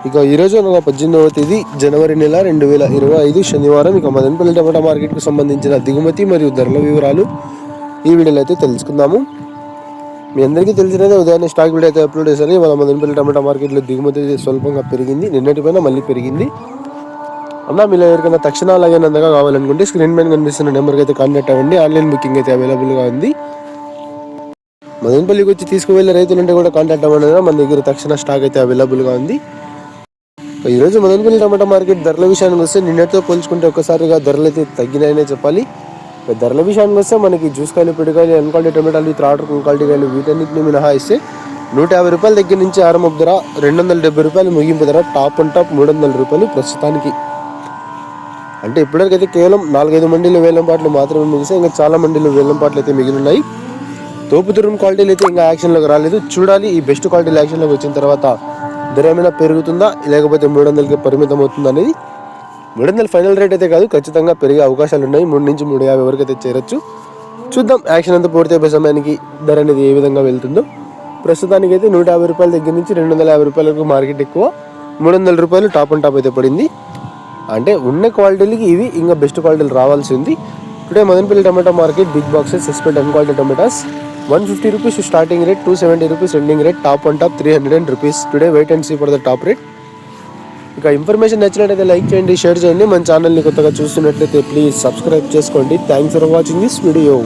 ఇక ఈరోజు 18వ తేదీ జనవరి నెల 2025 శనివారం. ఇక మదనపల్లి టమాటా మార్కెట్కు సంబంధించిన దిగుమతి మరియు ధరల వివరాలు ఈ వీడియోలో అయితే తెలుసుకుందాము. మీ అందరికీ తెలిసినదే, ఉదయాన్నే స్టాక్ వీడియో అయితే అప్లోడ్ చేశాను. మన మదనపల్లి టమాటా మార్కెట్లో దిగుమతి అయితే స్వల్పంగా పెరిగింది, నిన్నటిపైన మళ్ళీ పెరిగింది. మీలో ఎవరికైనా తక్షణ అలాగే నందగా కావాలనుకుంటే స్క్రీన్ పైన కనిపిస్తున్న నెంబర్కి అయితే కాంటాక్ట్ అవ్వండి. ఆన్లైన్ బుకింగ్ అయితే అవైలబుల్గా ఉంది. మదనపల్లికి వచ్చి తీసుకువెళ్ళే రైతులుంటే కూడా కాంటాక్ట్ అవ్వండి. మన దగ్గర తక్షణ స్టాక్ అయితే అవైలబుల్గా ఉంది. ఈరోజు మదనపల్లి టమాటా మార్కెట్ ధరల విషయానికి వస్తే నిన్నటితో పోల్చుకుంటే ఒక్కసారిగా ధరలు అయితే తగ్గినాయనే చెప్పాలి. ధరల విషయానికి వస్తే మనకి జ్యూస్ కాయలు, పిడికాయలు, ఎన్క్వాలిటీ టమాటాలు, విత్ ఆర్డర్ క్వాలిటీ కాయలు వీటన్నిటిని మినహాయిస్తే 150 రూపాయల దగ్గర నుంచి ఆరంభపు ధర, 270 రూపాయలు ముగింపు ధర, టాప్ అండ్ టాప్ 300 రూపాయలు ప్రస్తుతానికి. అంటే ఇప్పటికైతే కేవలం 4-5 మండీలు వేలంపాట్లు మాత్రమే ముగిసాయి. ఇంకా చాలా మండీలు వేలంపాట్లు అయితే మిగిలిన్నాయి. తోపుదురం క్వాలిటీలు అయితే ఇంకా యాక్షన్లోకి రాలేదు. చూడాలి ఈ బెస్ట్ క్వాలిటీలు యాక్షన్లోకి వచ్చిన తర్వాత ధర ఏమైనా పెరుగుతుందా లేకపోతే 300కి పరిమితం అవుతుందా అనేది. 300 ఫైనల్ రేట్ అయితే కాదు, ఖచ్చితంగా పెరిగే అవకాశాలు ఉన్నాయి. 3 నుంచి 350 వరకు అయితే చేరొచ్చు. చూద్దాం యాక్షన్ అంతా పూర్తయిపోయే సమయానికి ధర అనేది ఏ విధంగా వెళ్తుందో. ప్రస్తుతానికి అయితే 150 రూపాయల దగ్గర నుంచి 250 రూపాయల వరకు మార్కెట్ ఎక్కువ, 300 రూపాయలు టాప్ అండ్ టాప్ అయితే పడింది. అంటే ఉన్న క్వాలిటీలకి ఇవి ఇంకా బెస్ట్ క్వాలిటీలు రావాల్సి ఉంది. Today Madanapalle tomato market big boxes suspend unquality tomatoes 150 rupees starting rate, 270 rupees ending rate, top on top 300 rupees. Today wait and see for the top rate. ఇక ఇన్ఫర్మేషన్ నచ్చినట్లయితే లైక్ చేయండి, షేర్ చేయండి. మన ఛానల్ని కొత్తగా చూస్తున్నట్లయితే ప్లీజ్ సబ్స్క్రైబ్ చేసుకోండి. Thanks for watching this video.